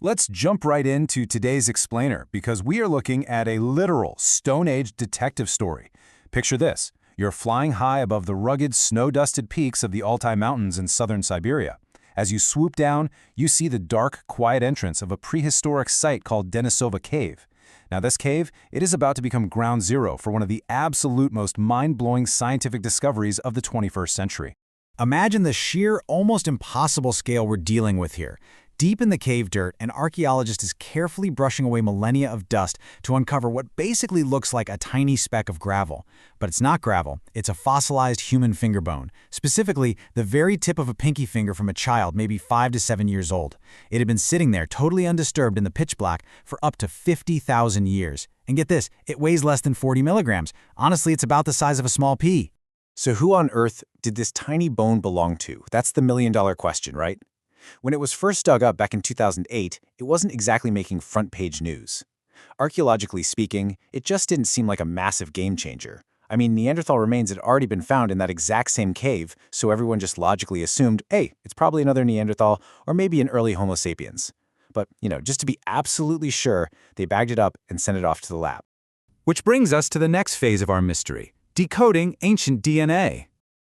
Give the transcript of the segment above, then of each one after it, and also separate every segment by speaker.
Speaker 1: Let's jump right into today's explainer because we are looking at a literal Stone Age detective story. Picture this. You're flying high above the rugged, snow-dusted peaks of the Altai Mountains in southern Siberia. As you swoop down, you see the dark, quiet entrance of a prehistoric site called Denisova Cave. Now this cave, it is about to become ground zero for one of the absolute most mind-blowing scientific discoveries of the 21st century.
Speaker 2: Imagine the sheer, almost impossible scale we're dealing with here. Deep in the cave dirt, an archaeologist is carefully brushing away millennia of dust to uncover what basically looks like a tiny speck of gravel. But it's not gravel, it's a fossilized human finger bone, specifically the very tip of a pinky finger from a child maybe 5 to 7 years old. It had been sitting there totally undisturbed in the pitch black for up to 50,000 years. And get this, it weighs less than 40 milligrams. Honestly, it's about the size of a small pea.
Speaker 3: So who on Earth did this tiny bone belong to? That's the million-dollar question, right? When it was first dug up back in 2008, it wasn't exactly making front-page news. Archaeologically speaking, it just didn't seem like a massive game-changer. I mean, Neanderthal remains had already been found in that exact same cave, so everyone just logically assumed, hey, it's probably another Neanderthal or maybe an early Homo sapiens. But, just to be absolutely sure, they bagged it up and sent it off to the lab.
Speaker 1: Which brings us to the next phase of our mystery, decoding ancient DNA.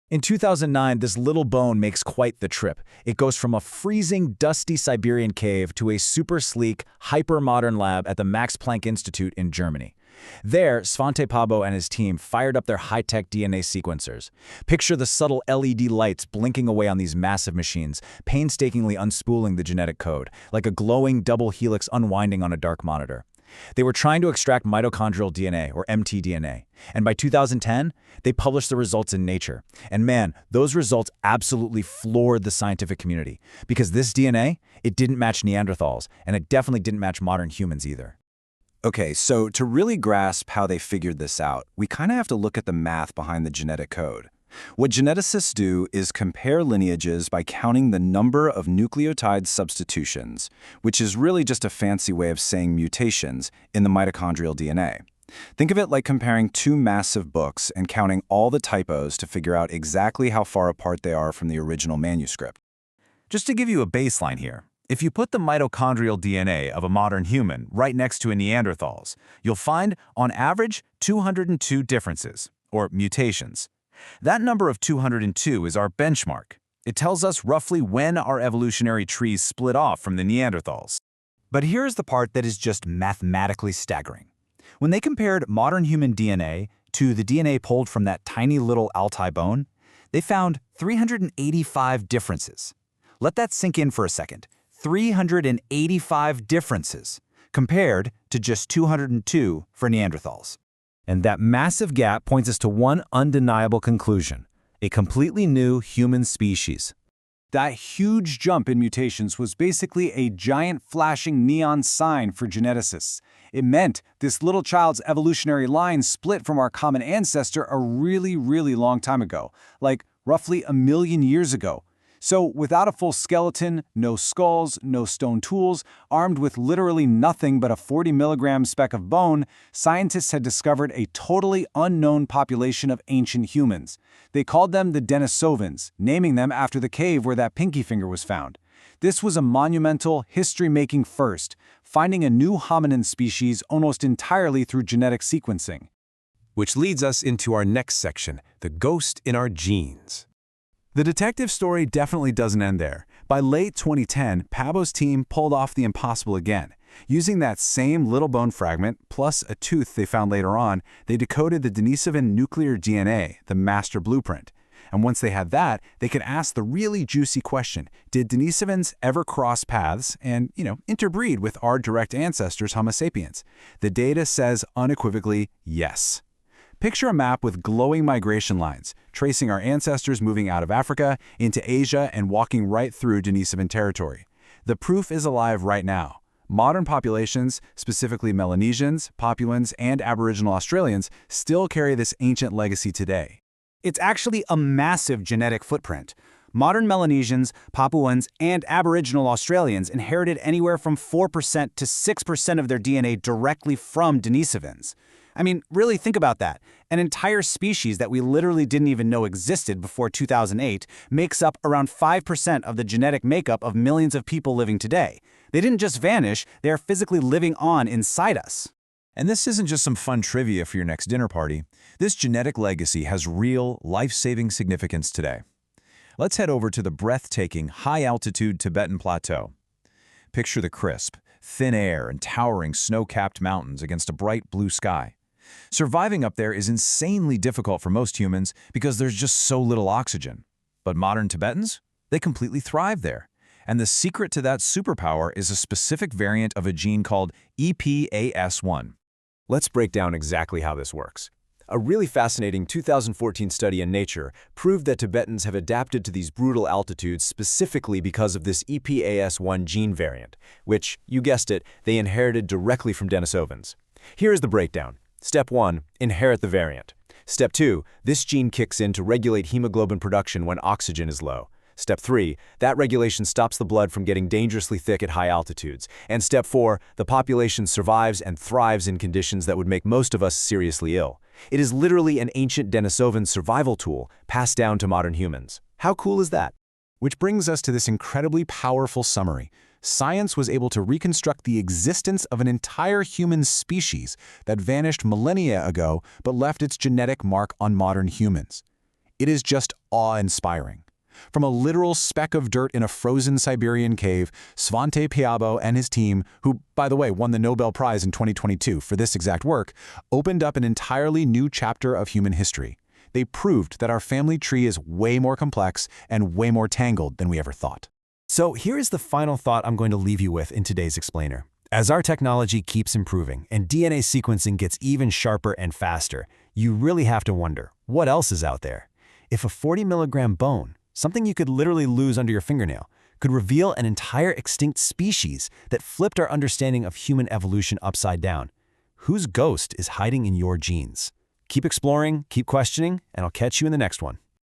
Speaker 2: In 2009, this little bone makes quite the trip. It goes from a freezing, dusty Siberian cave to a super sleek, hyper-modern lab at the Max Planck Institute in Germany. There, Svante Pääbo and his team fired up their high-tech DNA sequencers. Picture the subtle LED lights blinking away on these massive machines, painstakingly unspooling the genetic code, like a glowing double helix unwinding on a dark monitor. They were trying to extract mitochondrial DNA, or mtDNA, and by 2010, they published the results in Nature. And man, those results absolutely floored the scientific community, because this DNA, it didn't match Neanderthals, and it definitely didn't match modern humans either.
Speaker 3: Okay, so to really grasp how they figured this out, we kind of have to look at the math behind the genetic code. What geneticists do is compare lineages by counting the number of nucleotide substitutions, which is really just a fancy way of saying mutations, in the mitochondrial DNA. Think of it like comparing two massive books and counting all the typos to figure out exactly how far apart they are from the original manuscript.
Speaker 1: Just to give you a baseline here, if you put the mitochondrial DNA of a modern human right next to a Neanderthal's, you'll find, on average, 202 differences, or mutations. That number of 202 is our benchmark. It tells us roughly when our evolutionary trees split off from the Neanderthals.
Speaker 2: But here's the part that is just mathematically staggering. When they compared modern human DNA to the DNA pulled from that tiny little Altai bone, they found 385 differences. Let that sink in for a second. 385 differences, compared to just 202 for Neanderthals.
Speaker 1: And that massive gap points us to one undeniable conclusion: a completely new human species.
Speaker 3: That huge jump in mutations was basically a giant flashing neon sign for geneticists. It meant this little child's evolutionary line split from our common ancestor a really, really long time ago, like roughly 1 million years ago. So without a full skeleton, no skulls, no stone tools, armed with literally nothing but a 40-milligram speck of bone, scientists had discovered a totally unknown population of ancient humans. They called them the Denisovans, naming them after the cave where that pinky finger was found. This was a monumental, history-making first, finding a new hominin species almost entirely through genetic sequencing.
Speaker 1: Which leads us into our next section, the ghost in our genes. The detective story definitely doesn't end there. By late 2010, Pääbo's team pulled off the impossible again. Using that same little bone fragment, plus a tooth they found later on, they decoded the Denisovan nuclear DNA, the master blueprint. And once they had that, they could ask the really juicy question: did Denisovans ever cross paths and, interbreed with our direct ancestors Homo sapiens? The data says unequivocally yes. Picture a map with glowing migration lines, tracing our ancestors moving out of Africa into Asia and walking right through Denisovan territory. The proof is alive right now. Modern populations, specifically Melanesians, Papuans, and Aboriginal Australians, still carry this ancient legacy today.
Speaker 2: It's actually a massive genetic footprint. Modern Melanesians, Papuans, and Aboriginal Australians inherited anywhere from 4% to 6% of their DNA directly from Denisovans. I mean, really think about that. An entire species that we literally didn't even know existed before 2008 makes up around 5% of the genetic makeup of millions of people living today.
Speaker 3: They didn't just vanish, they are physically living on inside us.
Speaker 1: And this isn't just some fun trivia for your next dinner party. This genetic legacy has real, life-saving significance today. Let's head over to the breathtaking, high-altitude Tibetan Plateau. Picture the crisp, thin air and towering snow-capped mountains against a bright blue sky. Surviving up there is insanely difficult for most humans because there's just so little oxygen. But modern Tibetans? They completely thrive there. And the secret to that superpower is a specific variant of a gene called EPAS1. Let's break down exactly how this works. A really fascinating 2014 study in Nature proved that Tibetans have adapted to these brutal altitudes specifically because of this EPAS1 gene variant, which, you guessed it, they inherited directly from Denisovans. Here is the breakdown. Step 1. Inherit the variant. Step 2. This gene kicks in to regulate hemoglobin production when oxygen is low. Step 3. That regulation stops the blood from getting dangerously thick at high altitudes. And Step 4. The population survives and thrives in conditions that would make most of us seriously ill. It is literally an ancient Denisovan survival tool passed down to modern humans. How cool is that?
Speaker 2: Which brings us to this incredibly powerful summary. Science was able to reconstruct the existence of an entire human species that vanished millennia ago but left its genetic mark on modern humans. It is just awe-inspiring. From a literal speck of dirt in a frozen Siberian cave, Svante Pääbo and his team, who, by the way, won the Nobel Prize in 2022 for this exact work, opened up an entirely new chapter of human history. They proved that our family tree is way more complex and way more tangled than we ever thought.
Speaker 1: So here is the final thought I'm going to leave you with in today's explainer. As our technology keeps improving and DNA sequencing gets even sharper and faster, you really have to wonder, what else is out there? If a 40-milligram bone, something you could literally lose under your fingernail, could reveal an entire extinct species that flipped our understanding of human evolution upside down, whose ghost is hiding in your genes? Keep exploring, keep questioning, and I'll catch you in the next one.